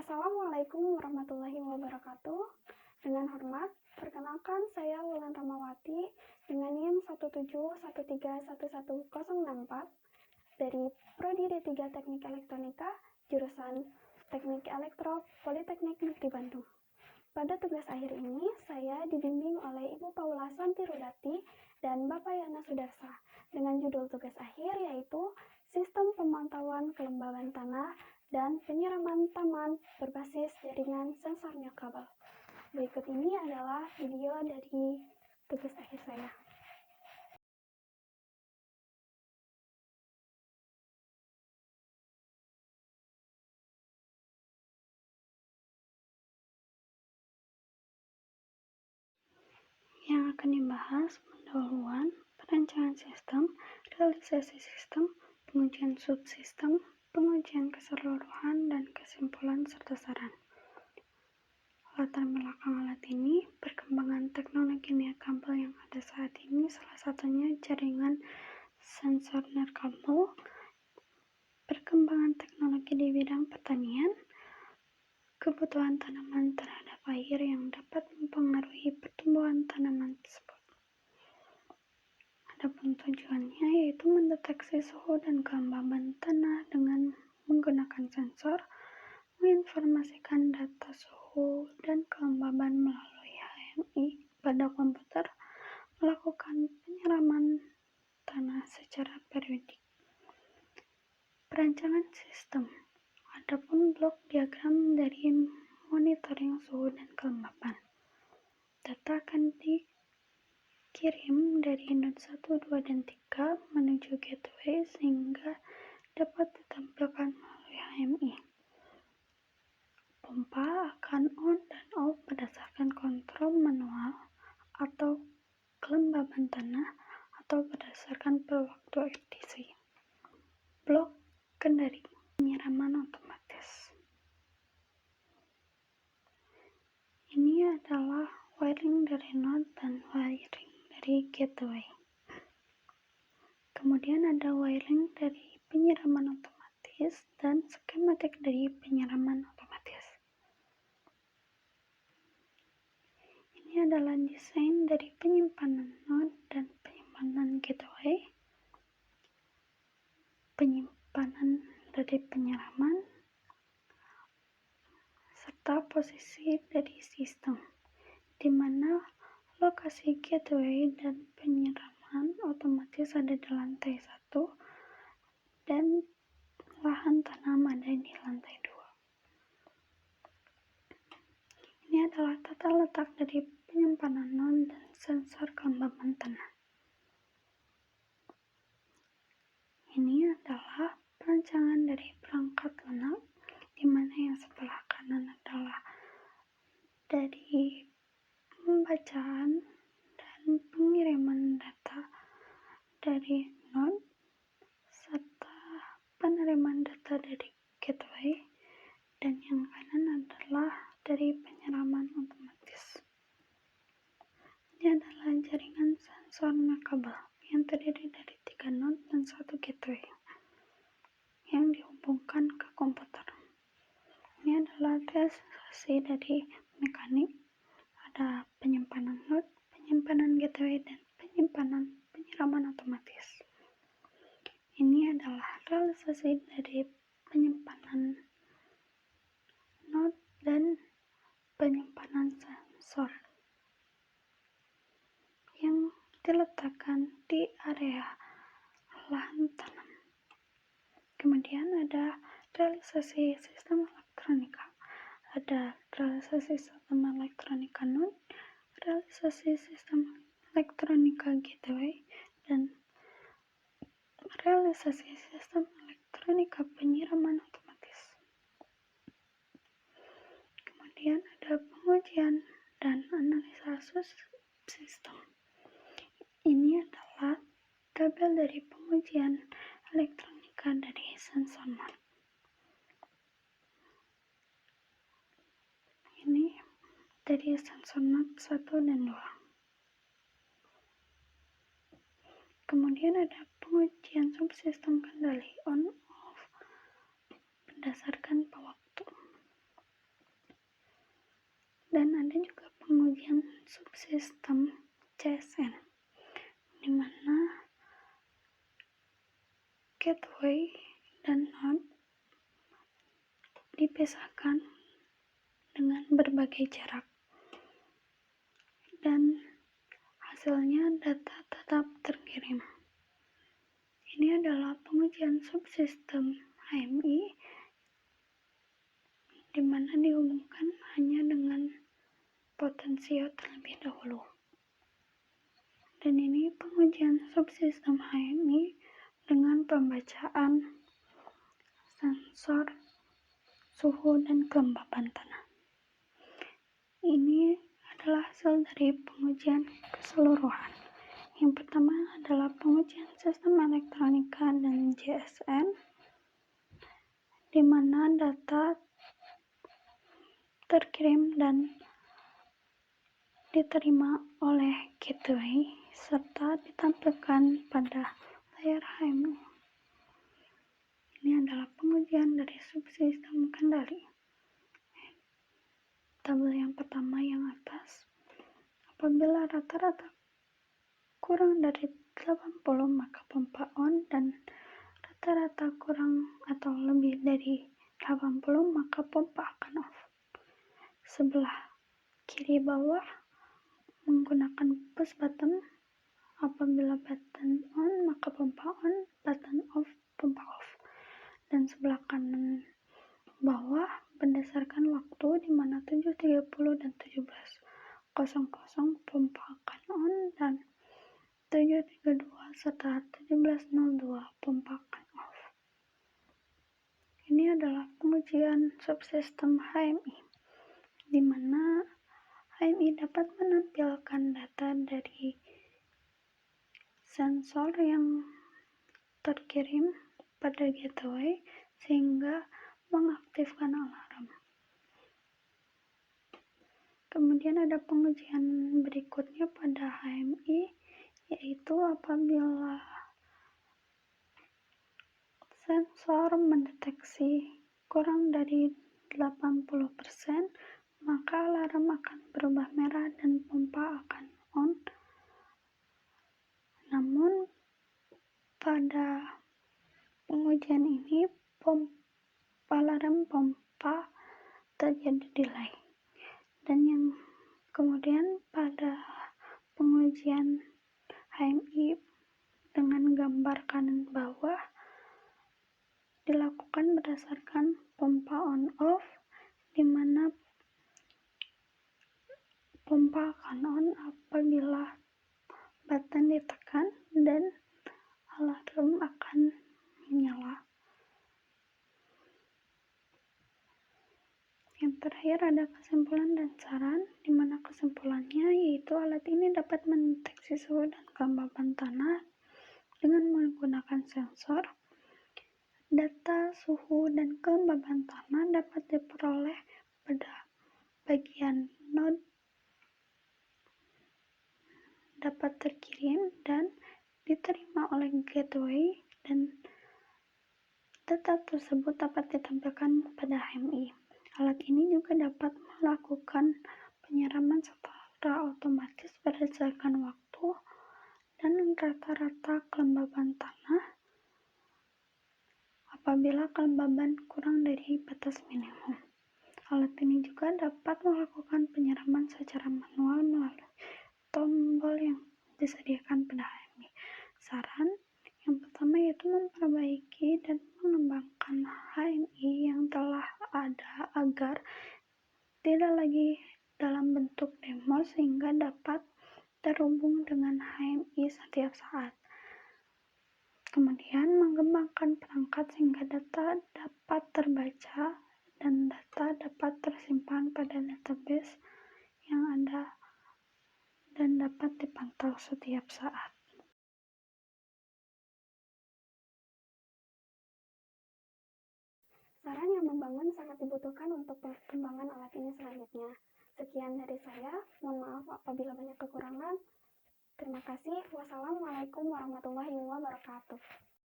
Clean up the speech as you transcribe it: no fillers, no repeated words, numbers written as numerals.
Assalamualaikum warahmatullahi wabarakatuh. Dengan hormat, perkenalkan saya Wulan Ramawati dengan NIM 171311064 dari Prodi D3 Teknik Elektronika, jurusan Teknik Elektro Politeknik Negeri Bandung. Pada tugas akhir ini, saya dibimbing oleh Ibu Paula Santirudati dan Bapak Yana Sudarsa dengan judul tugas akhir yaitu Sistem Pemantauan Kelembaban Tanah dan Penyiraman Taman berbasis jaringan sensor nirkabel. Berikut ini adalah video dari tugas akhir saya. Yang akan dibahas pendahuluan, perancangan sistem, realisasi sistem, pengujian subsistem, pengujian keseluruhan, dan kesimpulan serta saran. Latar belakang alat ini, perkembangan teknologi nirkabel yang ada saat ini, salah satunya jaringan sensor nirkabel, perkembangan teknologi di bidang pertanian, kebutuhan tanaman terhadap air yang dapat mempengaruhi pertumbuhan tanaman tersebut. Adapun tujuannya yaitu mendeteksi suhu dan kelembaban tanah dengan menggunakan sensor, menginformasikan data suhu dan kelembaban melalui HMI pada komputer, melakukan penyiraman tanah secara periodik. Perancangan sistem. Adapun blok diagram dari monitoring suhu dan kelembaban. Data akan dikirim dari node 1, 2, dan 3 menuju gateway sehingga dapat ditampilkan melalui HMI. Pompa akan on dan off berdasarkan kontrol manual atau kelembaban tanah atau berdasarkan per waktu FTC. Blok kendali penyiraman otomatis. Ini adalah wiring dari node dan wiring dari gateway. Kemudian ada wiring dari penyiraman otomatis dan skematik dari penyiraman otomatis. Ini adalah desain dari penyimpanan node dan penyimpanan gateway, penyimpanan dari penyiraman, serta posisi dari sistem, di mana lokasi gateway dan penyiraman otomatis ada di lantai 1 dan lahan tanam ada di lantai 2. Ini adalah tata letak dari penyimpanan node dan sensor kelembaban tanah. Ini adalah perancangan dari perangkat lunak, di mana yang sebelah kanan adalah dari pembacaan dan pengiriman data dari node serta penerimaan data dari gateway, dan yang kanan adalah dari penyiraman otomatis. Ini adalah jaringan sensor nirkabel yang terdiri dari 3 node dan 1 gateway yang dihubungkan ke komputer. Ini adalah realisasi dari mekanik, ada penyimpanan node, penyimpanan gateway, dan penyimpanan penyiraman otomatis. Ini adalah realisasi dari penyimpanan node dan penyimpanan sensor yang diletakkan di area lahan tanam. Kemudian ada realisasi sistem elektronika. Ada realisasi sistem elektronika node, realisasi sistem elektronika gateway, dan realisasi sistem elektronika penyiraman otomatis. Kemudian ada pengujian dan analisa subsistem. Ini adalah tabel dari pengujian elektronika dari sensor node. Ini dari sensor node 1 dan 2. Kemudian ada pengujian subsistem kendali on-off berdasarkan waktu. subsistem CSN, di mana gateway dan node dipisahkan dengan berbagai jarak, dan hasilnya data tetap terkirim. Ini adalah pengujian subsistem HMI, di mana dihubungkan hanya dengan potensio terlebih dahulu. Dan ini pengujian subsistem HMI dengan pembacaan sensor suhu dan kelembapan tanah. Ini adalah hasil dari pengujian keseluruhan. Yang pertama adalah pengujian sistem elektronika dan GSN, di mana data terkirim dan diterima oleh gateway serta ditampilkan pada layar HMI. Ini adalah pengujian dari subsistem kendali. Tabel yang pertama yang atas, apabila rata-rata kurang dari 80 maka pompa on, dan rata-rata kurang atau lebih dari 80 maka pompa akan off. Sebelah kiri bawah menggunakan push button, apabila button on maka pompa on, button off pompa off. Dan sebelah kanan bawah berdasarkan waktu, di mana 7.30 dan 17.00 pompa akan on, dan 7.32 serta 17.02 pompa akan off. Ini adalah pengujian subsistem HMI, di mana HMI dapat menampilkan data dari sensor yang terkirim pada gateway sehingga mengaktifkan alarm. Kemudian ada pengujian berikutnya pada HMI, yaitu apabila sensor mendeteksi kurang dari 80%, maka alarm akan berubah merah dan pompa akan on. Namun pada pengujian ini alarm pompa terjadi delay. Dan yang kemudian pada pengujian HMI dengan gambar kanan bawah dilakukan berdasarkan pompa on off, di mana pompa akan on apabila button ditekan dan alarm akan menyala. Yang terakhir ada kesimpulan dan saran, di mana kesimpulannya yaitu alat ini dapat mendeteksi suhu dan kelembapan tanah dengan menggunakan sensor. Data suhu dan kelembapan tanah dapat diperoleh pada bagian node, dapat terkirim dan diterima oleh gateway, dan data tersebut dapat ditampilkan pada HMI. Alat ini juga dapat melakukan penyiraman secara otomatis berdasarkan waktu dan rata-rata kelembaban tanah apabila kelembaban kurang dari batas minimum. Alat ini juga dapat melakukan penyiraman secara manual melalui tombol yang disediakan pada HMI. Saran yang pertama yaitu memperbaiki dan mengembangkan HMI yang telah ada agar tidak lagi dalam bentuk demo sehingga dapat terhubung dengan HMI setiap saat. Kemudian mengembangkan perangkat sehingga data dapat terbaca dan data dapat tersimpan pada database yang ada dan dapat dipantau setiap saat. Saran yang membangun sangat dibutuhkan untuk perkembangan alat ini selanjutnya. Sekian dari saya, mohon maaf apabila banyak kekurangan. Terima kasih. Wassalamualaikum warahmatullahi wabarakatuh.